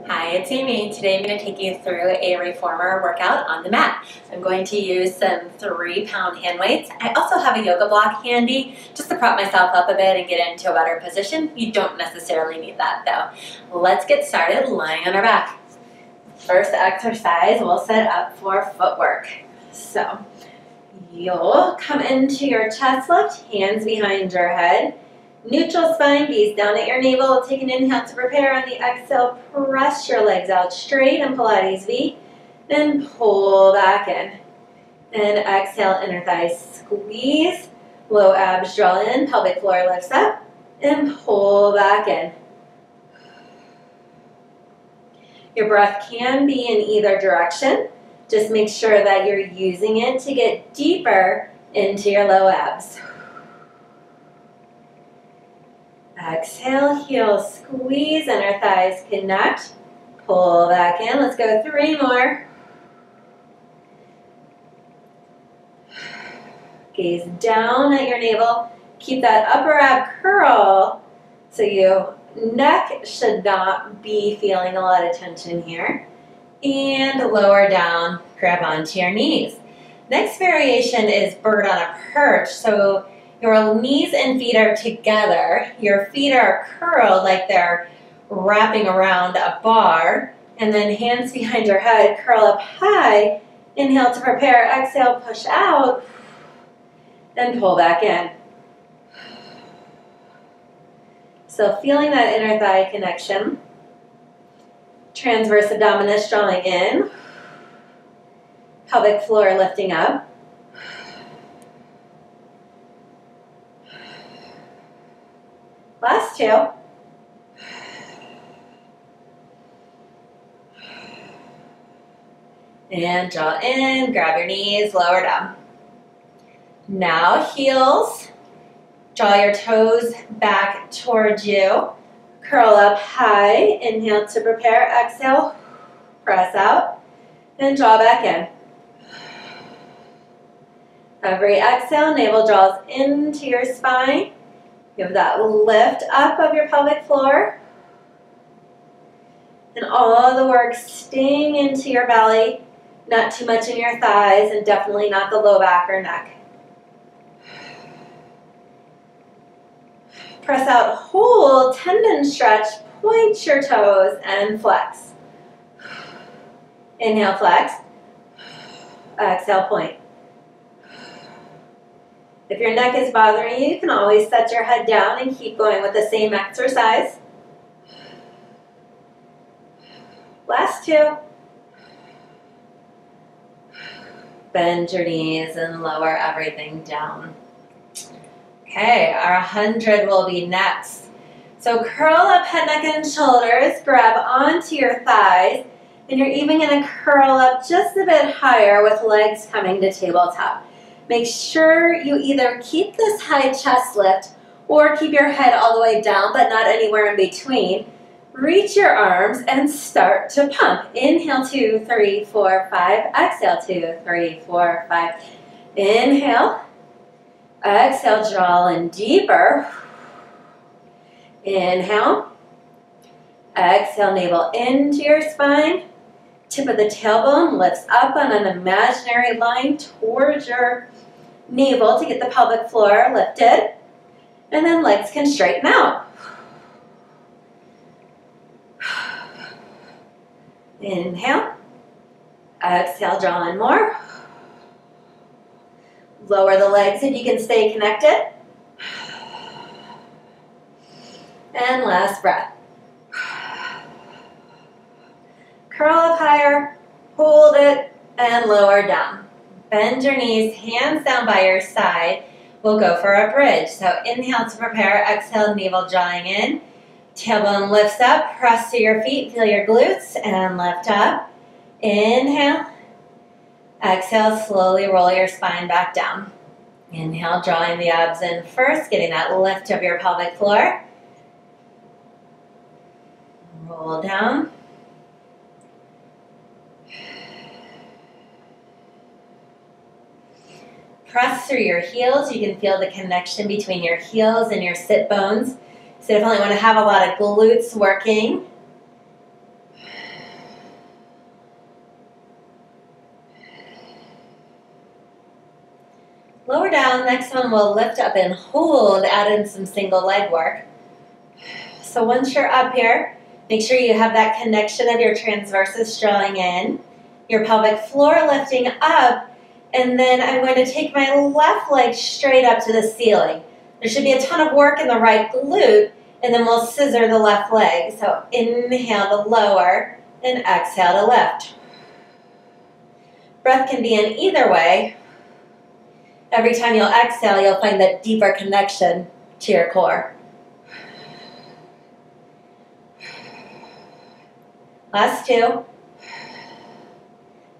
Hi, it's Amy. Today I'm going to take you through a reformer workout on the mat. I'm going to use some 3-pound hand weights. I also have a yoga block handy just to prop myself up a bit and get into a better position. You don't necessarily need that though. Let's get started lying on our back. First exercise, we'll set up for footwork. So you'll come into your chest lift, hands behind your head. Neutral spine, gaze down at your navel. Take an inhale to prepare. On the exhale, press your legs out straight in Pilates V. Then pull back in. And exhale, inner thighs squeeze. Low abs draw in, pelvic floor lifts up. And pull back in. Your breath can be in either direction. Just make sure that you're using it to get deeper into your low abs. Exhale, heels squeeze, inner thighs connect. Pull back in. Let's go 3 more. Gaze down at your navel. Keep that upper ab curl so your neck should not be feeling a lot of tension here. And lower down, grab onto your knees. Next variation is bird on a perch. So your knees and feet are together. Your feet are curled like they're wrapping around a bar. And then hands behind your head, curl up high. Inhale to prepare. Exhale, push out. And pull back in. So feeling that inner thigh connection. Transverse abdominis drawing in. Pelvic floor lifting up. Last 2. And draw in, grab your knees, lower down. Now heels, draw your toes back towards you. Curl up high, inhale to prepare, exhale, press out, and draw back in. Every exhale, navel draws into your spine. Give that lift up of your pelvic floor. And all the work staying into your belly, not too much in your thighs, and definitely not the low back or neck. Press out, hold, tendon stretch, point your toes, and flex. Inhale, flex. Exhale, point. If your neck is bothering you, you can always set your head down and keep going with the same exercise. Last 2. Bend your knees and lower everything down. Okay, our 100 will be next. So curl up head, neck, and shoulders. Grab onto your thighs. And you're even going to curl up just a bit higher with legs coming to tabletop. Make sure you either keep this high chest lift or keep your head all the way down, but not anywhere in between. Reach your arms and start to pump. Inhale, 2, 3, 4, 5. Exhale, 2, 3, 4, 5. Inhale. Exhale, draw in deeper. Inhale. Exhale, navel into your spine. Tip of the tailbone lifts up on an imaginary line towards your navel to get the pelvic floor lifted. And then legs can straighten out. Inhale. Exhale, draw in more. Lower the legs if you can stay connected. And last breath. Curl up higher, hold it, and lower down. Bend your knees, hands down by your side. We'll go for a bridge. So inhale to prepare, exhale, navel drawing in. Tailbone lifts up, press to your feet, feel your glutes, and lift up. Inhale. Exhale, slowly roll your spine back down. Inhale, drawing the abs in first, getting that lift of your pelvic floor. Roll down. Press through your heels. You can feel the connection between your heels and your sit bones. So definitely want to have a lot of glutes working. Lower down. Next one, we'll lift up and hold, add in some single leg work. So once you're up here, make sure you have that connection of your transversus drawing in, your pelvic floor lifting up, and then I'm going to take my left leg straight up to the ceiling. There should be a ton of work in the right glute, and then we'll scissor the left leg. So inhale to lower, and exhale to lift. Breath can be in either way. Every time you'll exhale, you'll find that deeper connection to your core. Last two.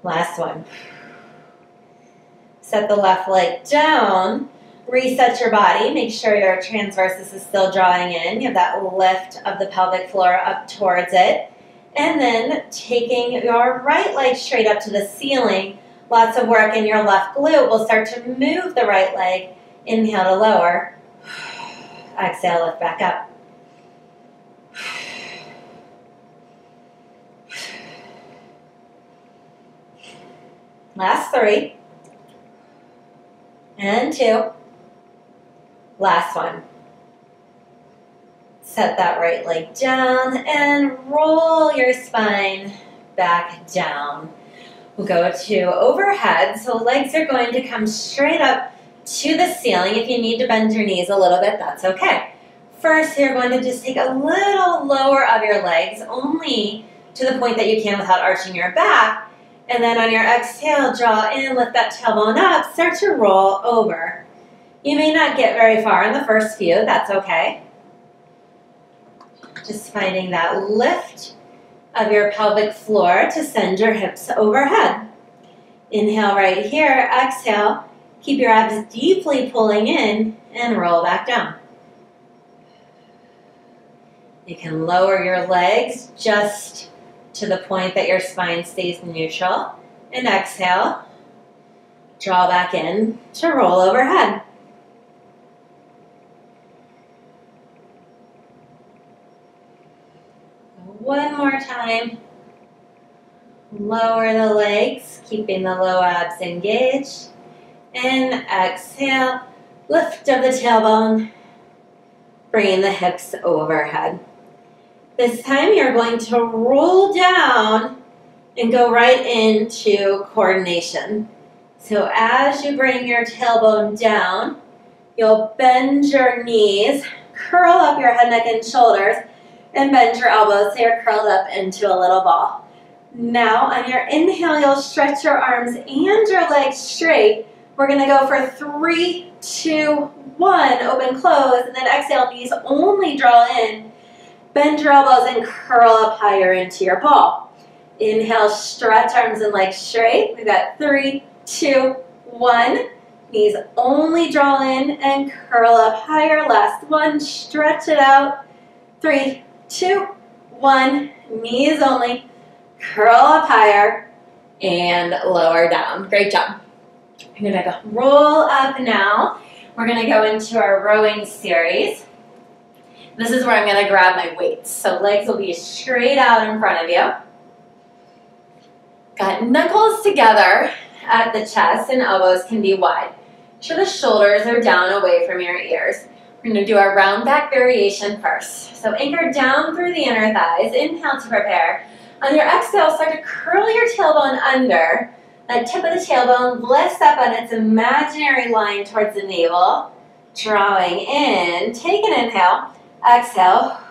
Last one. Set the left leg down. Reset your body. Make sure your transversus is still drawing in. You have that lift of the pelvic floor up towards it. And then taking your right leg straight up to the ceiling. Lots of work in your left glute. We'll start to move the right leg. Inhale to lower. Exhale, lift back up. Last three. And two. Last one. Set that right leg down and roll your spine back down. We'll go to overhead. So legs are going to come straight up to the ceiling. If you need to bend your knees a little bit, that's okay. First, you're going to just take a little lower of your legs, only to the point that you can without arching your back. And then on your exhale, draw in, lift that tailbone up, start to roll over. You may not get very far in the first few, that's okay. Just finding that lift of your pelvic floor to send your hips overhead. Inhale right here, exhale, keep your abs deeply pulling in and roll back down. You can lower your legs just to the point that your spine stays neutral. And exhale, draw back in to roll overhead. One more time. Lower the legs, keeping the low abs engaged. And exhale, lift of the tailbone, bringing the hips overhead. This time you're going to roll down and go right into coordination. So as you bring your tailbone down, you'll bend your knees, curl up your head, neck, and shoulders, and bend your elbows so you're curled up into a little ball. Now on your inhale, you'll stretch your arms and your legs straight. We're going to go for 3, 2, 1, open, close, and then exhale, knees only draw in. Bend your elbows and curl up higher into your ball. Inhale, stretch arms and legs straight. We've got 3, 2, 1. Knees only draw in and curl up higher. Last one, stretch it out. 3, 2, 1. Knees only, curl up higher and lower down. Great job. I'm going to go roll up now. We're going to go into our rowing series. This is where I'm going to grab my weights. So legs will be straight out in front of you. Got knuckles together at the chest and elbows can be wide. Make sure the shoulders are down away from your ears. We're going to do our round back variation first. So anchor down through the inner thighs. Inhale to prepare. On your exhale, start to curl your tailbone under. That tip of the tailbone lifts up on its imaginary line towards the navel. Drawing in. Take an inhale. Exhale.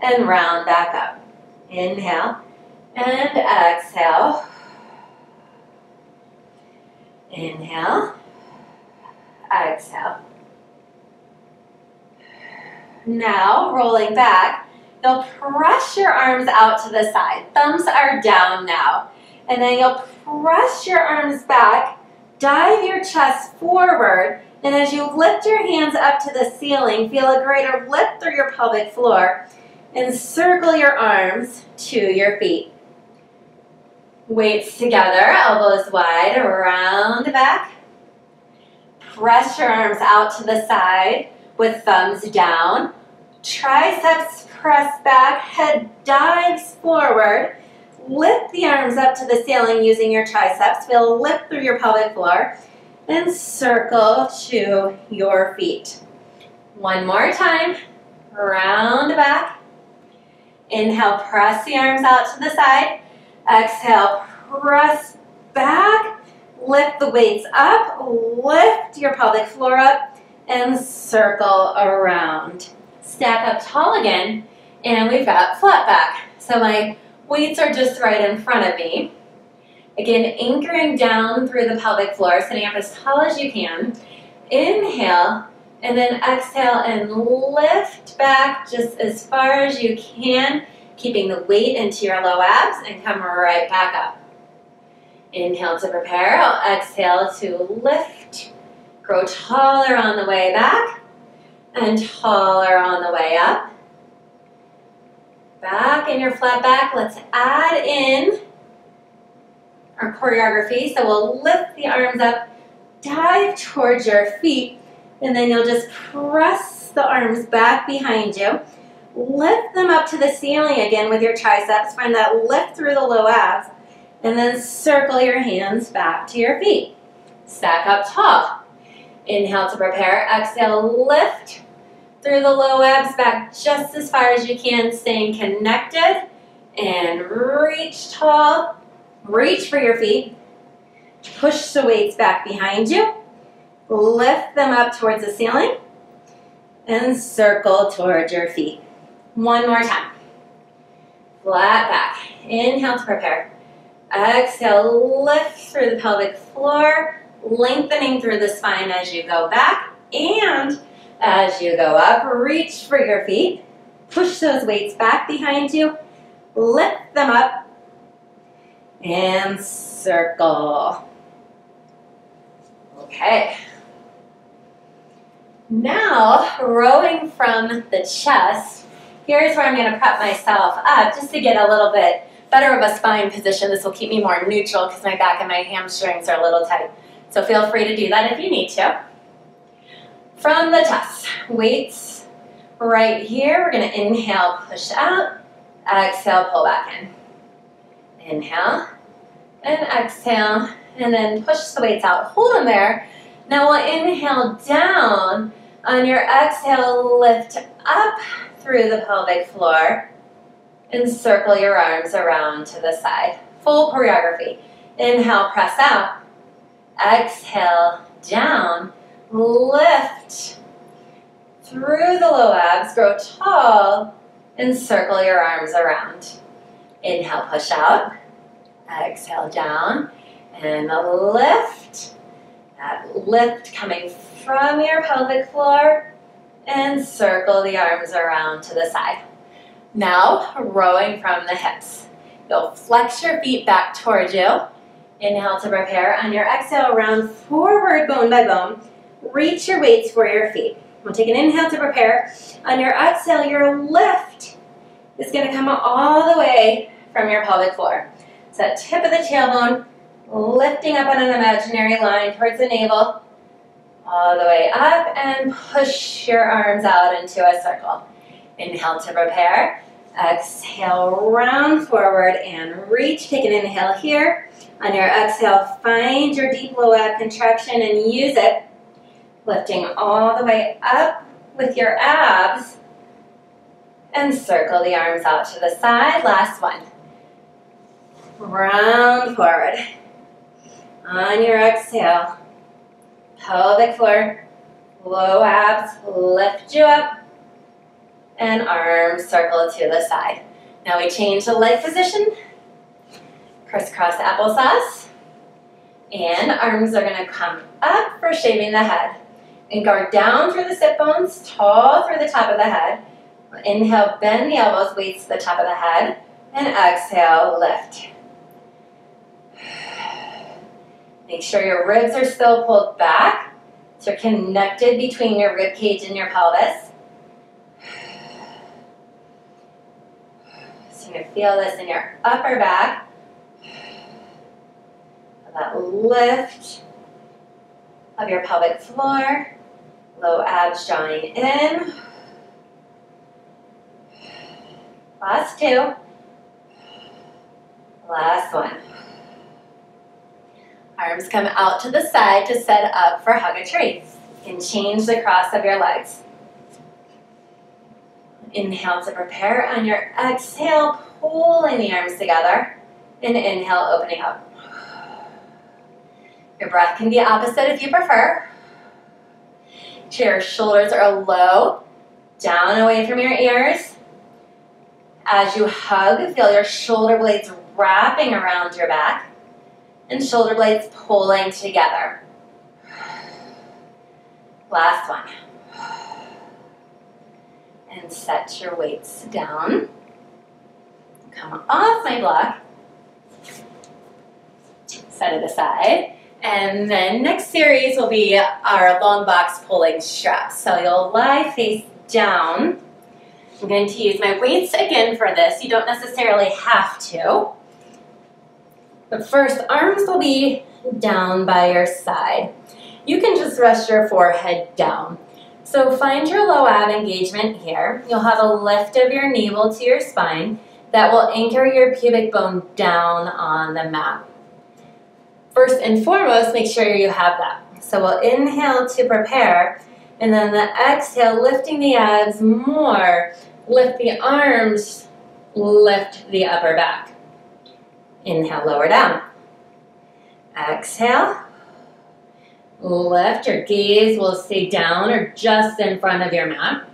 And round back up. Inhale. And exhale. Inhale. Exhale. Now, rolling back, you'll press your arms out to the side. Thumbs are down now. And then you'll press your arms back, dive your chest forward, and as you lift your hands up to the ceiling, feel a greater lift through your pelvic floor, and circle your arms to your feet. Weights together, elbows wide, round back. Press your arms out to the side with thumbs down. Triceps press back, head dives forward. Lift the arms up to the ceiling using your triceps. Feel a lift through your pelvic floor. and circle to your feet. One more time, round back. Inhale, press the arms out to the side. Exhale, press back. Lift the weights up, lift your pelvic floor up, and circle around. Stack up tall again, and we've got flat back. So my weights are just right in front of me. Again, anchoring down through the pelvic floor, sitting up as tall as you can. Inhale, and then exhale and lift back just as far as you can, keeping the weight into your low abs, and come right back up. Inhale to prepare. I'll exhale to lift. Grow taller on the way back and taller on the way up. Back in your flat back. Let's add in our choreography. So we'll lift the arms up, dive towards your feet, and then you'll just press the arms back behind you. Lift them up to the ceiling again with your triceps. Find that lift through the low abs. And then circle your hands back to your feet. Stack up tall. Inhale to prepare. Exhale, lift through the low abs back just as far as you can, staying connected. And reach tall. Reach for your feet. Push the weights back behind you. Lift them up towards the ceiling. And circle towards your feet. One more time. Flat back. Inhale to prepare. Exhale, lift through the pelvic floor, lengthening through the spine as you go back, and as you go up, reach for your feet. Push those weights back behind you, lift them up, and circle. Okay. Now, rowing from the chest, here's where I'm going to prep myself up just to get a little bit better of a spine position. This will keep me more neutral because my back and my hamstrings are a little tight. So feel free to do that if you need to. From the chest, weights right here. We're going to inhale, push out. Exhale, pull back in. Inhale and exhale, and then push the weights out. Hold them there. Now we'll inhale down. On your exhale, lift up through the pelvic floor. And circle your arms around to the side. Full choreography. Inhale, press out. Exhale, down. Lift through the low abs. Grow tall. And circle your arms around. Inhale, push out. Exhale, down. And lift. That lift coming from your pelvic floor. And circle the arms around to the side. Now, rowing from the hips. You'll flex your feet back towards you. Inhale to prepare. On your exhale, round forward bone by bone. Reach your weights for your feet. We'll take an inhale to prepare. On your exhale, your lift is going to come all the way from your pelvic floor. So that tip of the tailbone, lifting up on an imaginary line towards the navel, all the way up, and push your arms out into a circle. Inhale to prepare. Exhale, round forward and reach. Take an inhale here. On your exhale, find your deep low ab contraction and use it. Lifting all the way up with your abs. And circle the arms out to the side. Last one. Round forward. On your exhale, pelvic floor, low abs, lift you up. And arms circle to the side. Now we change the leg position. Crisscross applesauce. And arms are going to come up for shaving the head. And go down through the sit bones, tall through the top of the head. Inhale, bend the elbows, weights to the top of the head. And exhale, lift. Make sure your ribs are still pulled back. So you're connected between your rib cage and your pelvis. So you're going to feel this in your upper back. That lift of your pelvic floor. Low abs drawing in. Last two. Last one. Arms come out to the side to set up for hug a tree. You can change the cross of your legs. Inhale to prepare. On your exhale, pulling the arms together. And inhale, opening up. Your breath can be opposite if you prefer. Your shoulders are low, down away from your ears. As you hug, feel your shoulder blades wrapping around your back and shoulder blades pulling together. Last one. And set your weights down. Come off my block. Set it aside. And then next series will be our long box pulling straps. So you'll lie face down. I'm going to use my weights again for this. You don't necessarily have to. But first, arms will be down by your side. You can just rest your forehead down. So find your low ab engagement here. You'll have a lift of your navel to your spine that will anchor your pubic bone down on the mat. First and foremost, make sure you have that. So we'll inhale to prepare, and then the exhale, lifting the abs more. Lift the arms, lift the upper back. Inhale, lower down. Exhale, lift. Your gaze will stay down or just in front of your mat.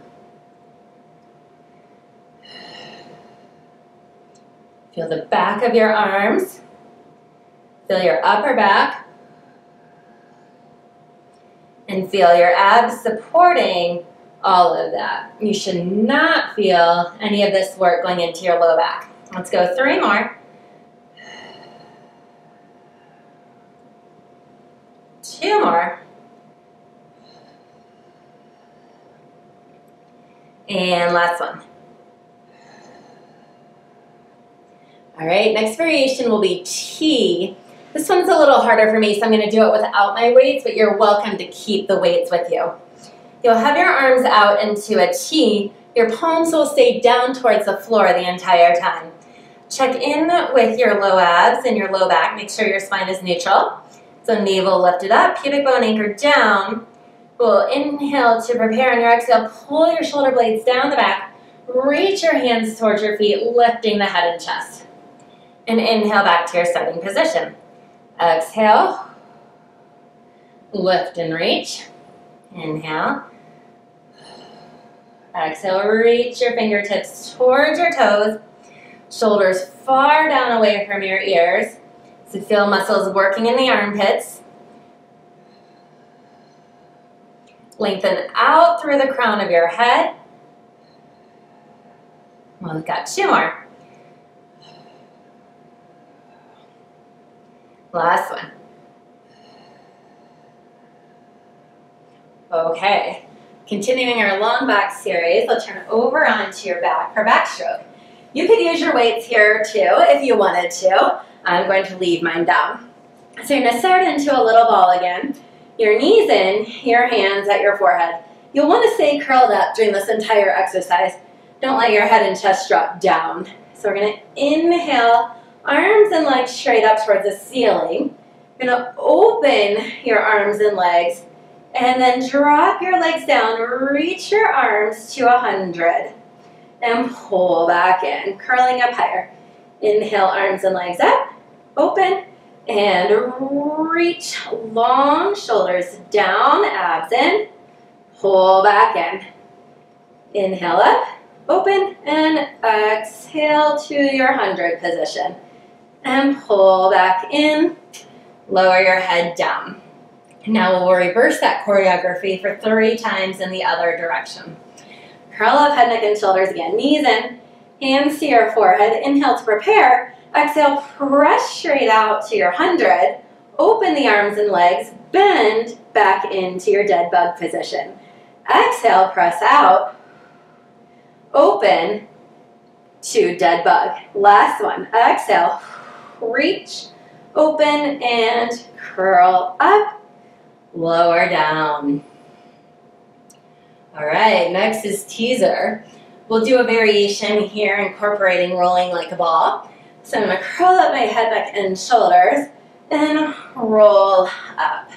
Feel the back of your arms. Feel your upper back. And feel your abs supporting all of that. You should not feel any of this work going into your low back. Let's go 3 more. 2 more. And last one. All right, next variation will be T. This one's a little harder for me, so I'm going to do it without my weights, but you're welcome to keep the weights with you. You'll have your arms out into a T. Your palms will stay down towards the floor the entire time. Check in with your low abs and your low back. Make sure your spine is neutral. So navel lifted up, pubic bone anchored down. We'll inhale to prepare. On your exhale, pull your shoulder blades down the back. Reach your hands towards your feet, lifting the head and chest. And inhale back to your starting position. Exhale, lift and reach. Inhale. Exhale, reach your fingertips towards your toes. Shoulders far down away from your ears. So feel muscles working in the armpits. Lengthen out through the crown of your head. Well, we've got 2 more. Last one. Okay, continuing our long back series, let's turn over onto your back for backstroke. You could use your weights here too if you wanted to. I'm going to leave mine down. So you're going to start into a little ball again. Your knees in, your hands at your forehead. You'll want to stay curled up during this entire exercise. Don't let your head and chest drop down. So we're going to inhale, arms and legs straight up towards the ceiling. You're going to open your arms and legs, and then drop your legs down. Reach your arms to 100. And pull back in, curling up higher. Inhale, arms and legs up, open, and reach. Long shoulders down, abs in, pull back in. Inhale up, open, and exhale to your 100 position. And pull back in, lower your head down. Now we'll reverse that choreography for 3 times in the other direction. Curl up, head, neck, and shoulders again. Knees in, hands to your forehead. Inhale to prepare. Exhale, press straight out to your 100. Open the arms and legs. Bend back into your dead bug position. Exhale, press out. Open to dead bug. Last one. Exhale, reach, open, and curl up. Lower down. All right, next is teaser. We'll do a variation here incorporating rolling like a ball. So I'm going to curl up my head, neck, and shoulders. and roll up.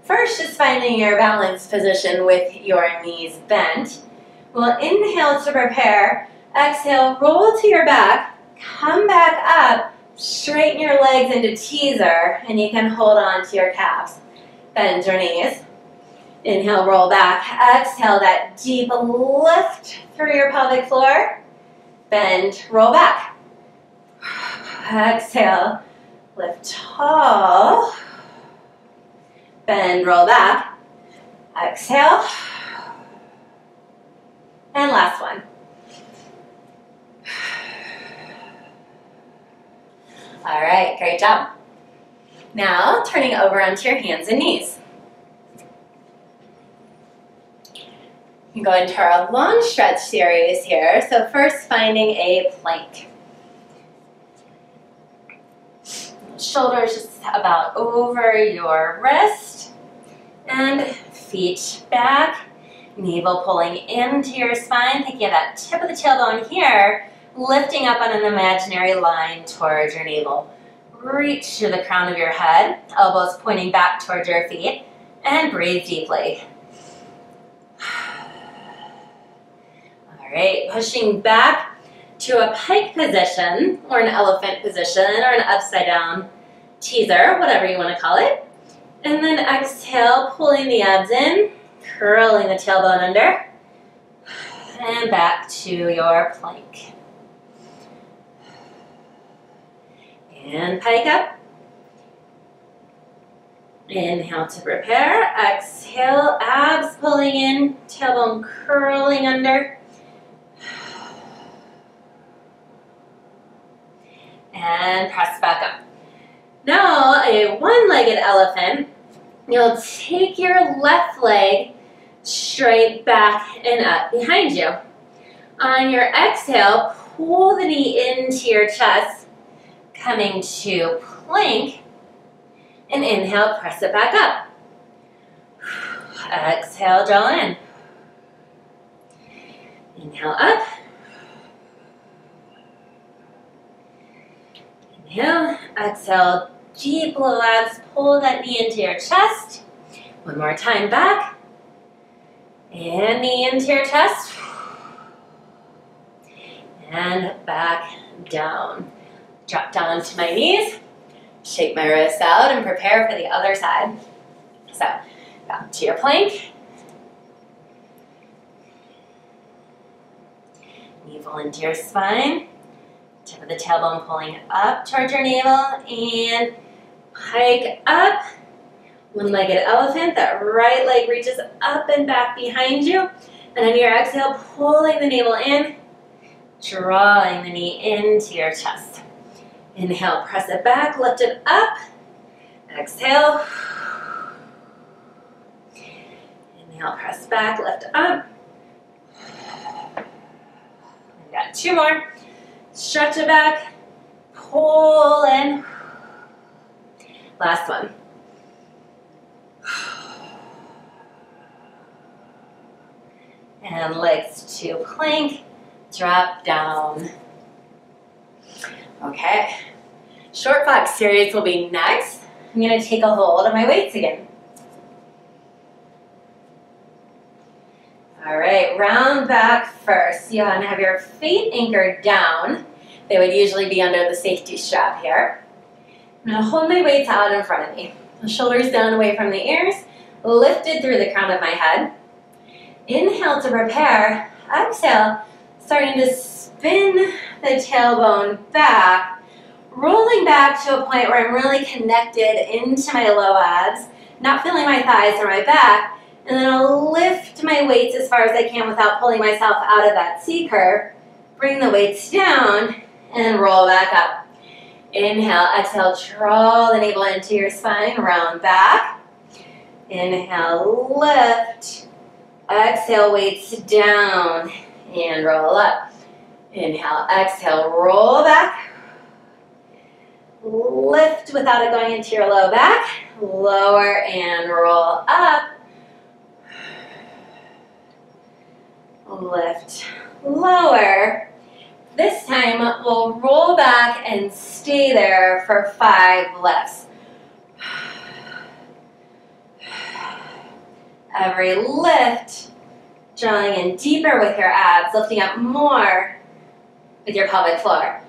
First, just finding your balance position with your knees bent. We'll inhale to prepare. Exhale, roll to your back. Come back up. Straighten your legs into teaser, and you can hold on to your calves. Bend your knees. Inhale, roll back. Exhale, that deep lift through your pelvic floor. Bend, roll back. Exhale, lift tall. Bend, roll back. Exhale. And last one. All right, great job. Now, turning over onto your hands and knees. You can go into our long stretch series here. So first, finding a plank. Shoulders just about over your wrist. And feet back. Navel pulling into your spine. Thinking of that tip of the tailbone here. Lifting up on an imaginary line towards your navel. Reach to the crown of your head. Elbows pointing back towards your feet. And breathe deeply. All right, pushing back to a pike position, or an elephant position, or an upside down teaser, whatever you want to call it. And then exhale, pulling the abs in, curling the tailbone under, and back to your plank. And pike up. Inhale to prepare. Exhale, abs pulling in, tailbone curling under. And press back up. Now, a one-legged elephant. You'll take your left leg straight back and up behind you. On your exhale, pull the knee into your chest, coming to plank, and inhale, press it back up. Exhale, draw in. Inhale up. Inhale, exhale, deep low abs, pull that knee into your chest. One more time back. And knee into your chest. And back down. Drop down to my knees. Shake my wrists out and prepare for the other side. So, back to your plank. Navel into your spine. Tip of the tailbone pulling up towards your navel, and hike up. One-legged elephant, that right leg reaches up and back behind you. And on your exhale, pulling the navel in, drawing the knee into your chest. Inhale, press it back, lift it up. Exhale. Inhale, press back, lift up. We got two more. Stretch it back, pull in. Last one. And legs to plank, drop down. Okay, short box series will be next. I'm gonna take a hold of my weights again. All right, round back first. You want to have your feet anchored down. They would usually be under the safety strap here. I'm going to hold my weights out in front of me. The shoulders down away from the ears, lifted through the crown of my head. Inhale to prepare. Exhale, starting to spin the tailbone back, rolling back to a point where I'm really connected into my low abs, not feeling my thighs or my back. And then I'll lift my weights as far as I can without pulling myself out of that C curve. Bring the weights down and roll back up. Inhale, exhale, draw the navel into your spine, round back. Inhale, lift. Exhale, weights down and roll up. Inhale, exhale, roll back. Lift without it going into your low back. Lower and roll up. Lift, lower. This time we'll roll back and stay there for 5 lifts. Every lift, drawing in deeper with your abs, lifting up more with your pelvic floor.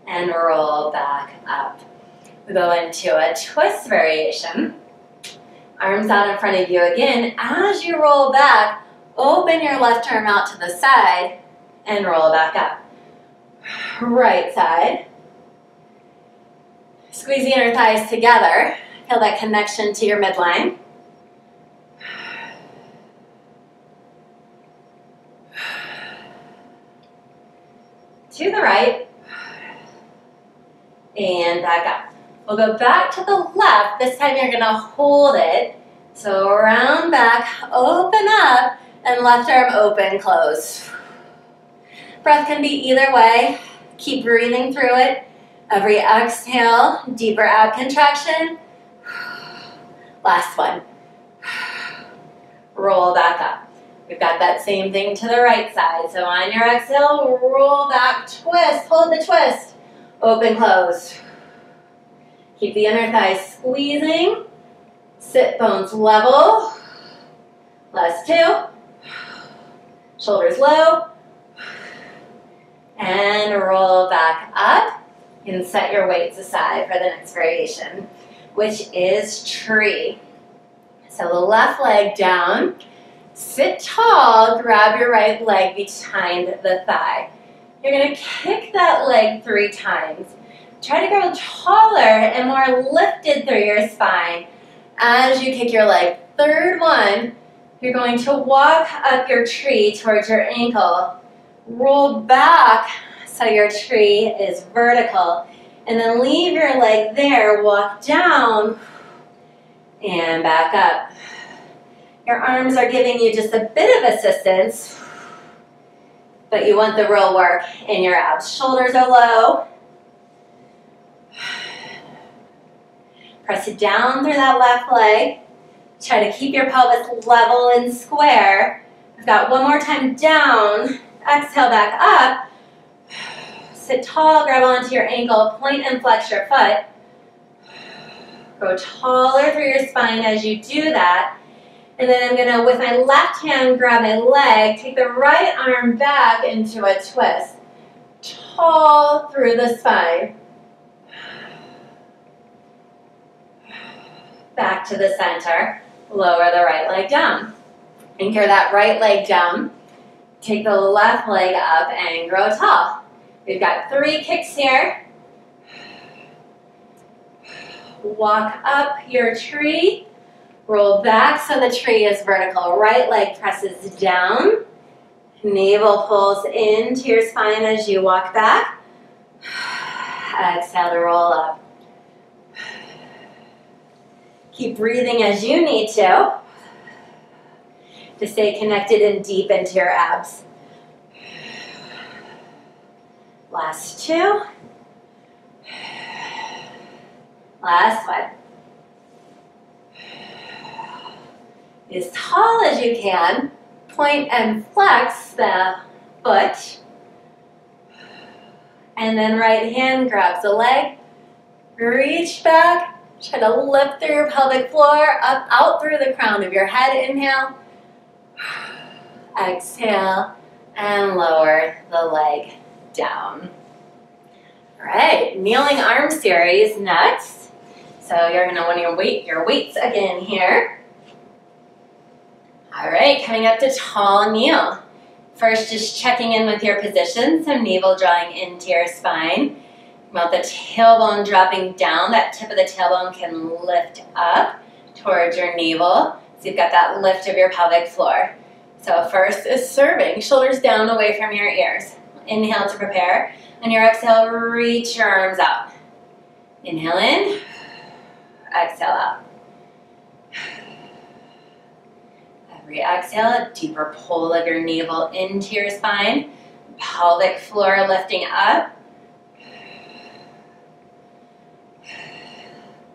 And roll back up. We go into a twist variation. Arms out in front of you again. As you roll back, open your left arm out to the side and roll back up. Right side. Squeeze the inner thighs together. Feel that connection to your midline. To the right. And back up. We'll go back to the left. This time you're gonna hold it. So round back, open up, and left arm open, close. Breath can be either way. Keep breathing through it. Every exhale, deeper ab contraction. Last one. Roll back up. We've got that same thing to the right side. So on your exhale, roll back, twist, hold the twist. Open, close. Keep the inner thighs squeezing. Sit bones level. Last two. Shoulders low. And roll back up. And set your weights aside for the next variation, which is tree. So the left leg down. Sit tall. Grab your right leg behind the thigh. You're going to kick that leg 3 times. Try to grow taller and more lifted through your spine. As you kick your leg, third one, you're going to walk up your tree towards your ankle. Roll back so your tree is vertical. And then leave your leg there, walk down, and back up. Your arms are giving you just a bit of assistance, but you want the real work in your abs. Shoulders are low. Press it down through that left leg. Try to keep your pelvis level and square. We've got one more time down. Exhale back up. Sit tall, grab onto your ankle, point and flex your foot. Grow taller through your spine as you do that. And then I'm gonna, with my left hand, grab my leg, take the right arm back into a twist. Tall through the spine. Back to the center. Lower the right leg down. Anchor that right leg down. Take the left leg up and grow tall. We've got 3 kicks here. Walk up your tree. Roll back so the tree is vertical. Right leg presses down. Navel pulls into your spine as you walk back. Exhale to roll up. Keep breathing as you need to stay connected and deep into your abs. Last 2. Last one. As tall as you can, point and flex the foot. And then right hand grabs the leg. Reach back. Try to lift through your pelvic floor, up, out through the crown of your head. Inhale. Exhale. And lower the leg down. All right, kneeling arm series next. So you're going to want your weights again here. All right, coming up to tall kneel. First, just checking in with your position, so navel drawing into your spine. About the tailbone dropping down, that tip of the tailbone can lift up towards your navel. So you've got that lift of your pelvic floor. So first is serving, shoulders down away from your ears. Inhale to prepare. On your exhale, reach your arms out. Inhale in, exhale out. Every exhale, a deeper pull of your navel into your spine. Pelvic floor lifting up.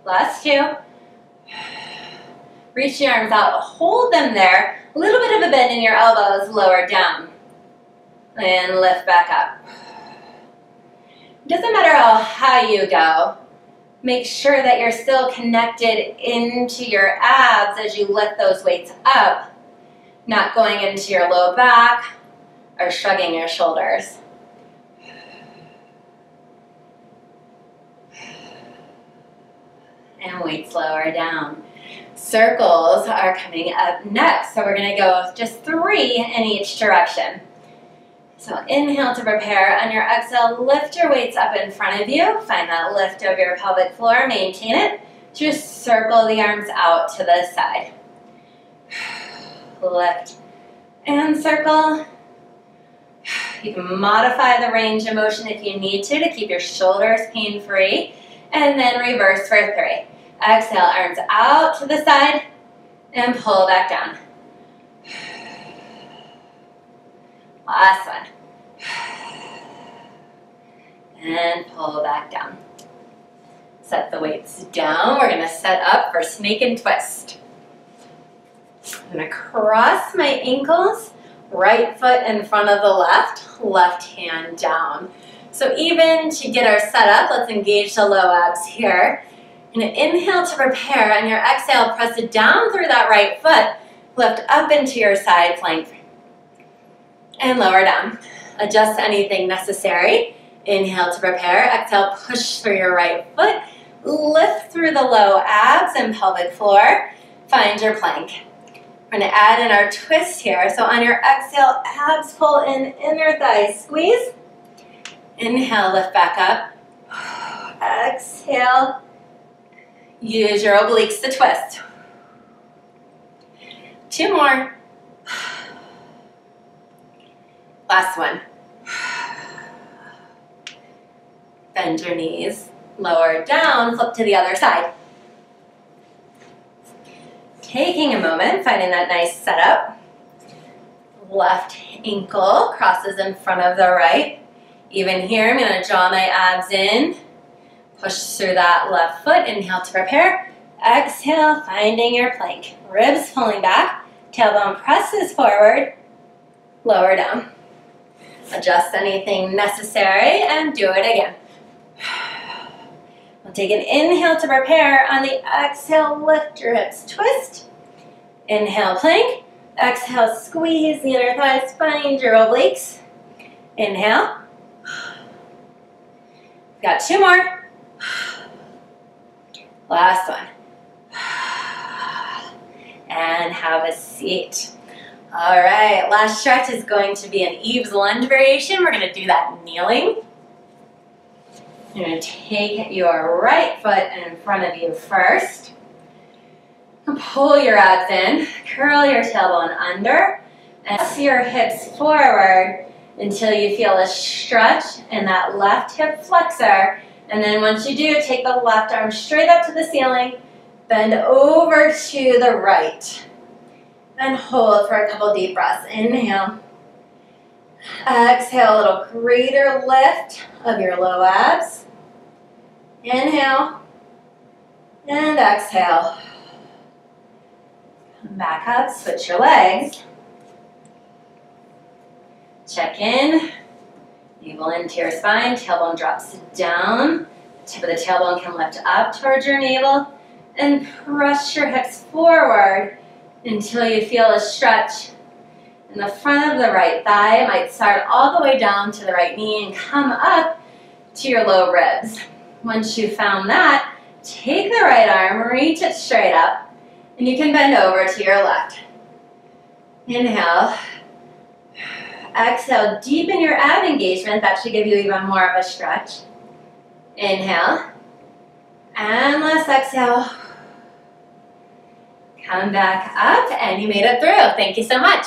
Last 2. Reach your arms out, hold them there. A little bit of a bend in your elbows, lower down. And lift back up. Doesn't matter how high you go, Make sure that you're still connected into your abs as you lift those weights up, not going into your low back or shrugging your shoulders. And weights lower down. Circles are coming up next, so we're going to go just 3 in each direction. So inhale to prepare. On your exhale, lift your weights up in front of you. Find that lift of your pelvic floor. Maintain it. Just circle the arms out to the side. Lift and circle. You can modify the range of motion if you need to keep your shoulders pain-free. And then reverse for 3. Exhale, arms out to the side and pull back down. Last one. And pull back down. Set the weights down. We're going to set up for snake and twist. I'm going to cross my ankles, right foot in front of the left hand down. So even to get our set up, let's engage the low abs here. And inhale to prepare. On your exhale, press it down through that right foot. Lift up into your side plank. And lower down. Adjust anything necessary. Inhale to prepare. Exhale, push through your right foot. Lift through the low abs and pelvic floor. Find your plank. We're going to add in our twist here. So on your exhale, abs pull in, inner thighs squeeze. Inhale, lift back up. Exhale. Use your obliques to twist. 2 more. Last one. Bend your knees, lower down, flip to the other side. Taking a moment, finding that nice setup. Left ankle crosses in front of the right. Even here, I'm going to draw my abs in. Push through that left foot. Inhale to prepare. Exhale, finding your plank. Ribs pulling back. Tailbone presses forward. Lower down. Adjust anything necessary and do it again. We'll take an inhale to prepare. On the exhale, lift your hips, twist. Inhale, plank. Exhale, squeeze the inner thighs, find your obliques. Inhale. Got 2 more. Last one. And have a seat. All right, last stretch is going to be an Eve's lunge variation. We're going to do that kneeling. You're going to take your right foot in front of you first. Pull your abs in, curl your tailbone under, and press your hips forward until you feel a stretch in that left hip flexor. And then once you do, take the left arm straight up to the ceiling, bend over to the right, and hold for a couple deep breaths. Inhale. Exhale, a little greater lift of your low abs. Inhale. And exhale. Come back up, switch your legs. Check in. Navel into your spine, tailbone drops down. Tip of the tailbone can lift up towards your navel. And press your hips forward until you feel a stretch in the front of the right thigh. It might start all the way down to the right knee and come up to your low ribs. Once you've found that, take the right arm, reach it straight up, and you can bend over to your left. Inhale. Exhale, deepen your ab engagement. That should give you even more of a stretch. Inhale. And let's exhale. Come back up, and you made it through. Thank you so much.